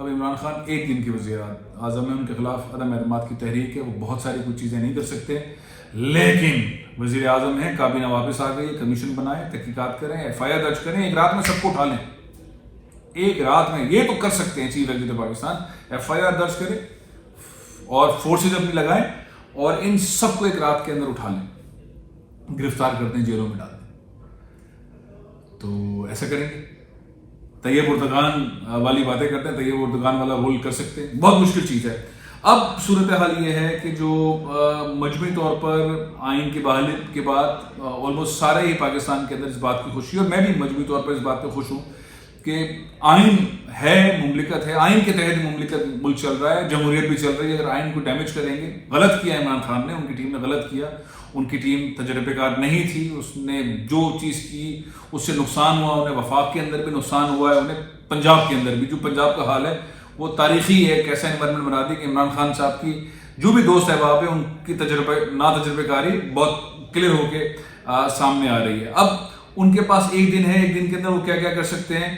اب عمران خان ایک دن کے وزیر اعظم ہیں، ان کے خلاف عدم اعتماد کی تحریک ہے، وہ بہت ساری کچھ چیزیں نہیں کر سکتے، لیکن وزیر اعظم ہیں، کابینہ واپس آ گئی، کمیشن بنائیں، تحقیقات کریں، FIR درج کریں، ایک رات میں سب کو اٹھا لیں، ایک رات میں یہ تو کر سکتے ہیں چیف ایگزیکٹو پاکستان، FIR درج کریں اور فورسز اپنی لگائیں اور ان سب کو ایک رات کے اندر اٹھا لیں، گرفتار کرتے ہیں، جیلوں میں ڈال دیں۔ تو ایسا کریں گے، طیب اردگان والی باتیں کرتے ہیں، طیب اردگان والا رول کر سکتے ہیں، بہت مشکل چیز ہے۔ اب صورتحال یہ ہے کہ جو مجموعی طور پر آئین کی بحالی کے بعد آلموسٹ سارے ہی پاکستان کے اندر اس بات کی خوشی، اور میں بھی مجموعی طور پر اس بات پہ خوش ہوں کہ آئین ہے، مملکت ہے، آئین کے تحت مملکت ملک چل رہا ہے، جمہوریت بھی چل رہی ہے۔ اگر آئین کو ڈیمیج کریں گے، غلط کیا عمران خان نے، ان کی ٹیم نے غلط کیا، ان کی ٹیم تجربے کار نہیں تھی، اس نے جو چیز کی اس سے نقصان ہوا، انہیں وفاق کے اندر بھی نقصان ہوا ہے، انہیں پنجاب کے اندر بھی، جو پنجاب کا حال ہے وہ تاریخی ہے، ایک ایسا انوائرمنٹ بنا دی کہ عمران خان صاحب کی جو بھی دوست احباب ہیں ان کی تجربے کاری بہت کلیئر ہو کے سامنے آ رہی ہے۔ اب ان کے پاس ایک دن ہے، ایک دن کے اندر وہ کیا کیا کر سکتے ہیں۔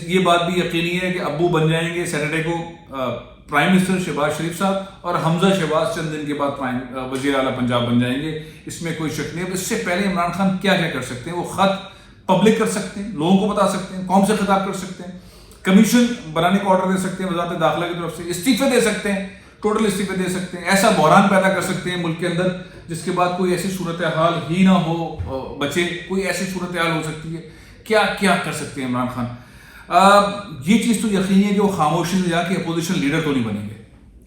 یہ بات بھی یقینی ہے کہ ابو بن جائیں گے سیٹرڈے کو پرائم منسٹر شہباز شریف صاحب، اور حمزہ شہباز چند دن کے بعد وزیر اعلیٰ پنجاب بن جائیں گے، اس میں کوئی شک نہیں ہے۔ اس سے پہلے عمران خان کیا کیا کر سکتے ہیں، وہ خط پبلک کر سکتے ہیں، لوگوں کو بتا سکتے ہیں، قوم سے خطاب کر سکتے ہیں، کمیشن بنانے کا آرڈر دے سکتے ہیں وزارت داخلہ کی طرف سے، استعفے دے سکتے ہیں، ٹوٹل استعفے دے سکتے ہیں، ایسا بحران پیدا کر سکتے ہیں ملک کے اندر جس کے بعد کوئی ایسی صورتحال ہی نہ ہو بچے، کوئی ایسی صورتحال ہو سکتی ہے۔ کیا کیا کر سکتے ہیں عمران خان؟ یہ چیز تو یقینی ہے کہ وہ خاموشی سے جا کے اپوزیشن لیڈر تو نہیں بنیں گے،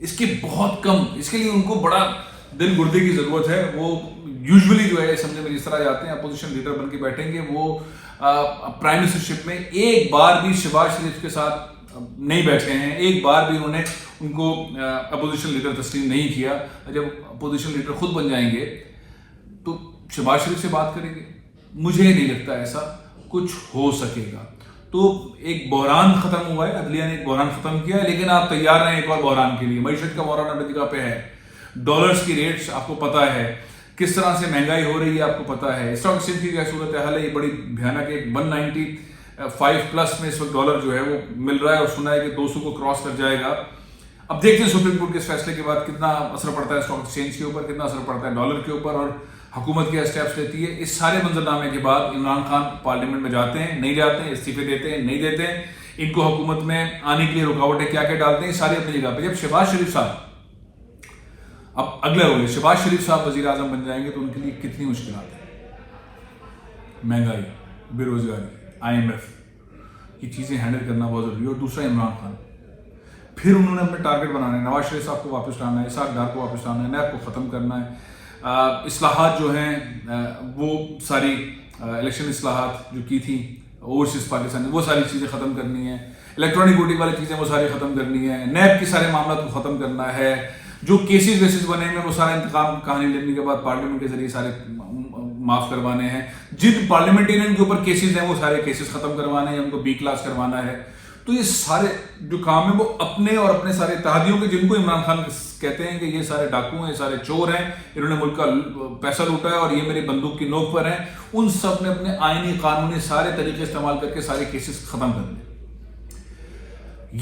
اس کے بہت کم، اس کے لیے ان کو بڑا دل گردے کی ضرورت ہے۔ وہ یوزولی جو ہے اسمبلی میں جس طرح جاتے ہیں اپوزیشن لیڈر بن کے بیٹھیں گے، وہ پرائم منسٹرشپ میں ایک بار بھی شہباز شریف کے ساتھ نہیں بیٹھے ہیں، ایک بار بھی انہوں نے ان کو اپوزیشن لیڈر تسلیم نہیں کیا۔ جب اپوزیشن لیڈر خود بن جائیں گے تو شہباز شریف سے بات کریں گے، مجھے نہیں لگتا ایسا کچھ ہو سکے گا۔ تو ایک بحران ختم ہوا ہے، عدلیہ نے ایک بحران ختم کیا ہے، لیکن آپ تیار ہیں ایک اور بحران کے لیے۔ معیشت کا بحران اپنی جگہ پہ ہے، ڈالرز کی ریٹس آپ کو پتہ ہے، کس طرح سے مہنگائی ہو رہی ہے آپ کو پتہ ہے، اسٹاک ایکسچینج کی کیا صورتحال ہے، یہ بڑی بھیانک ہے۔ 195 پلس میں اس وقت ڈالر جو ہے وہ مل رہا ہے، اور سنا ہے کہ 200 کو کراس کر جائے گا۔ اب دیکھتے ہیں سپریم کورٹ کے اس فیصلے کے بعد کتنا اثر پڑتا ہے اسٹاک ایکسچینج کے اوپر، کتنا اثر پڑتا ہے ڈالر کے اوپر، اور حکومت کیا اسٹیپس لیتی ہے۔ اس سارے منظرنامے کے بعد عمران خان پارلیمنٹ میں جاتے ہیں، نہیں جاتے ہیں، استعفے دیتے ہیں، نہیں دیتے ہیں، ان کو حکومت میں آنے کے لیے رکاوٹیں کیا کیا ڈالتے ہیں، ساری اپنی جگہ پہ۔ جب شہباز شریف صاحب اب اگلا رول ہے، شہباز شریف صاحب وزیر اعظم بن جائیں گے تو ان کے لیے کتنی مشکلات ہیں، مہنگائی، بے روزگاری، IMF، یہ چیزیں ہینڈل کرنا بہت ضروری ہے۔ اور دوسرا عمران خان، پھر انہوں نے اپنے ٹارگٹ بنانے ہیں، نواز شریف صاحب کو واپس لانا ہے، اسحاق ڈار کو واپس لانا ہے، نیب کو ختم کرنا ہے، اصلاحات جو ہیں وہ ساری الیکشن اصلاحات جو کی تھی اوورسیز پاکستان، وہ ساری چیزیں ختم کرنی ہے، الیکٹرانک ووٹنگ والی چیزیں وہ ساری ختم کرنی ہے، نیب کے سارے معاملات کو ختم کرنا ہے، جو کیسز ویسز بنے ہیں وہ سارا انتقام کہانی لینے کے بعد پارلیمنٹ کے ذریعے سارے معاف کروانے ہیں، جن پارلیمنٹرین کے اوپر کیسز ہیں وہ سارے کیسز ختم کروانے ہیں، ان کو B کلاس کروانا ہے۔ تو یہ سارے جو کام ہیں وہ اپنے اور اپنے سارے اتحادیوں کے، جن کو عمران خان کہتے ہیں کہ یہ سارے ڈاکو ہیں، یہ سارے چور ہیں، انہوں نے ملک کا پیسہ لوٹا ہے اور یہ میری بندوق کی نوک پر ہیں، ان سب نے اپنے آئینی قانونی سارے طریقے استعمال کر کے سارے کیسز ختم کر دیں۔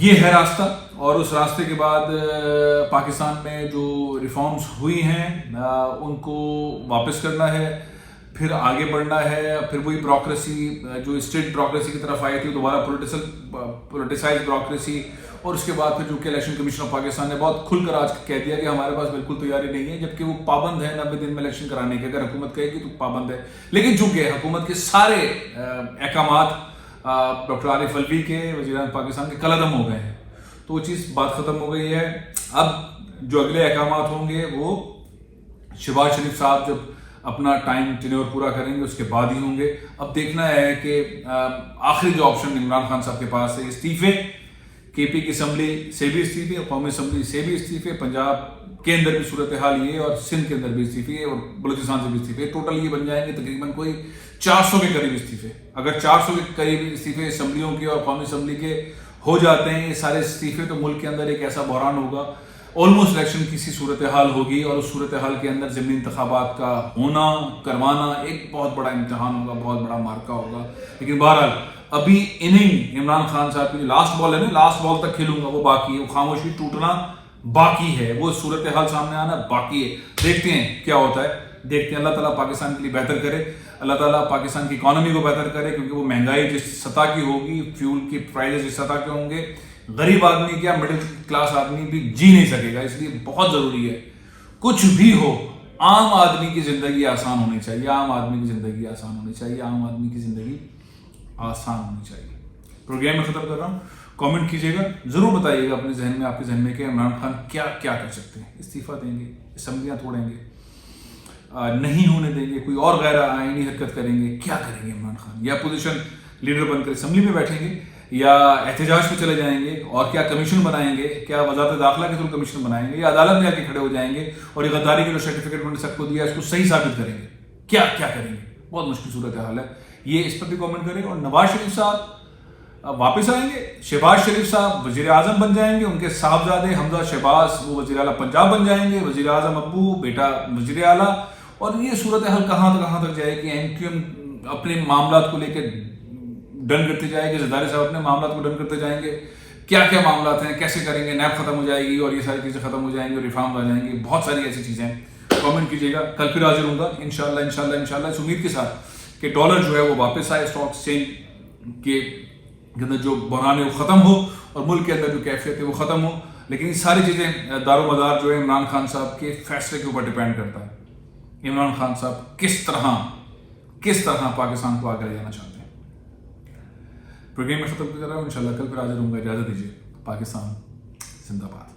یہ ہے راستہ، اور اس راستے کے بعد پاکستان میں جو ریفارمز ہوئی ہیں ان کو واپس کرنا ہے، پھر آگے بڑھنا ہے، پھر وہی بیوروکریسی جو اسٹیٹ بیوروکریسی کی طرف آئی تھی دوبارہ پولیٹیسائز بیوروکریسی، اور اس کے بعد پھر جو کہ الیکشن کمیشن آف پاکستان نے بہت کھل کر آج کہہ دیا کہ ہمارے پاس بالکل تیاری نہیں ہے، جبکہ وہ پابند ہے 90 دن میں الیکشن کرانے کے، اگر حکومت کہے گی تو پابند ہے۔ لیکن چونکہ حکومت کے سارے احکامات ڈاکٹر عارف الوی کے، وزیر اعظم پاکستان کے قلعدم ہو گئے ہیں، تو وہ چیز بات ختم ہو گئی ہے۔ اب جو اگلے احکامات ہوں گے وہ شہباز شریف صاحب جب اپنا ٹائم ٹینیور پورا کریں گے اس کے بعد ہی ہوں گے۔ اب دیکھنا ہے کہ آخری جو آپشن عمران خان صاحب کے پاس ہے، استعفے، KP کی اسمبلی سے بھی استعفے، قومی اسمبلی سے بھی استعفے، پنجاب کے اندر بھی صورتحال یہ، اور سندھ کے اندر بھی استعفے، اور بلوچستان سے بھی استعفے، ٹوٹل یہ بن جائیں گے تقریباً کوئی 400 کے قریب استعفے۔ اگر 400 کے قریب استعفے اسمبلیوں کے اور قومی اسمبلی کے ہو جاتے ہیں یہ سارے استعفے، تو ملک کے اندر ایک ایسا بحران ہوگا، آلموسٹ الیکشن کی سی صورتحال ہوگی، اور اس صورتحال کے اندر ضمنی انتخابات کا ہونا کروانا ایک بہت بڑا امتحان ہوگا، بہت بڑا مارکا ہوگا۔ لیکن بہرحال ابھی اننگ عمران خان صاحب کی لاسٹ بال ہے نا، لاسٹ بال تک کھیلوں گا وہ باقی ہے، وہ خاموشی ٹوٹنا باقی ہے، وہ صورتحال سامنے آنا باقی ہے. دیکھتے ہیں کیا ہوتا ہے، دیکھتے ہیں. اللہ تعالیٰ پاکستان کے لیے بہتر کرے، اللہ تعالیٰ پاکستان کی اکانومی کو بہتر کرے، کیونکہ وہ مہنگائی جس سطح کی ہوگی، فیول کی پرائزز جس سطح کے ہوں گے، غریب آدمی کیا مڈل کلاس آدمی بھی جی نہیں سکے گا. اس لیے بہت ضروری ہے کچھ بھی ہو عام آدمی کی زندگی آسان ہونی چاہیے، عام آدمی کی زندگی آسان ہونی چاہیے، عام آدمی کی زندگی آسان ہونی چاہیے. پروگرام میں ختم کر رہا ہوں. کامنٹ کیجیے گا، ضرور بتائیے گا اپنے ذہن میں، آپ کے ذہن میں کہ عمران خان کیا کیا کر سکتے ہیں. استعفیٰ دیں گے، اسمبلیاں توڑیں گے، نہیں ہونے دیں گے، کوئی اور غیر آئینی حرکت کریں گے، کیا کریں گے عمران خان؟ یا اپوزیشن لیڈر بن کر اسمبلی میں بیٹھیں گے، یا احتجاج پہ چلے جائیں گے، اور کیا کمیشن بنائیں گے، کیا وزارت داخلہ کے تھرو کمیشن بنائیں گے، یا عدالت میں جا کے کھڑے ہو جائیں گے اور یہ غداری کے جو سرٹیفکیٹ انہوں نے سب کو دیا اس کو صحیح ثابت کریں گے؟ کیا کیا کریں گے؟ بہت مشکل صورتحال ہے یہ. اس پر بھی کامنٹ کریں. اور نواز شریف صاحب واپس آئیں گے، شہباز شریف صاحب وزیر اعظم بن جائیں گے، ان کے صاحبزادے حمزہ شہباز وہ وزیر اعلیٰ پنجاب بن جائیں گے، وزیر اعظم ابو بیٹا وزیر اعلیٰ. اور یہ صورتحال کہاں تک جائے گی؟ ایم کیو ایم اپنے معاملات کو لے کے ڈن کرتے جائے گی، زرداری صاحب اپنے معاملات کو ڈن کرتے جائیں گے. کیا کیا معاملات ہیں، کیسے کریں گے؟ نیب ختم ہو جائے گی اور یہ ساری چیزیں ختم ہو جائیں گی اور ریفارم آ جائیں گی. بہت ساری ایسی چیزیں ہیں. کامنٹ کیجیے گا. کل پھر حاضر ہوں گا انشاءاللہ اس امید کے ساتھ کہ ڈالر جو ہے وہ واپس آئے، اسٹاک ایکسچینج کے اندر جو بحران ہے وہ ختم ہو اور ملک کے اندر جو کیفیت ہے وہ ختم ہو. لیکن یہ ساری چیزیں دار و مدار جو ہے عمران خان صاحب کے فیصلے کے اوپر ڈیپینڈ کرتا ہے. عمران خان صاحب کس طرح پاکستان کو آگے لے جانا چاہتے ہیں. پروگرام میں ختم کر رہا ہوں. انشاءاللہ کل پھر حاضر ہوں گا. اجازت دیجیے. پاکستان زندہ باد.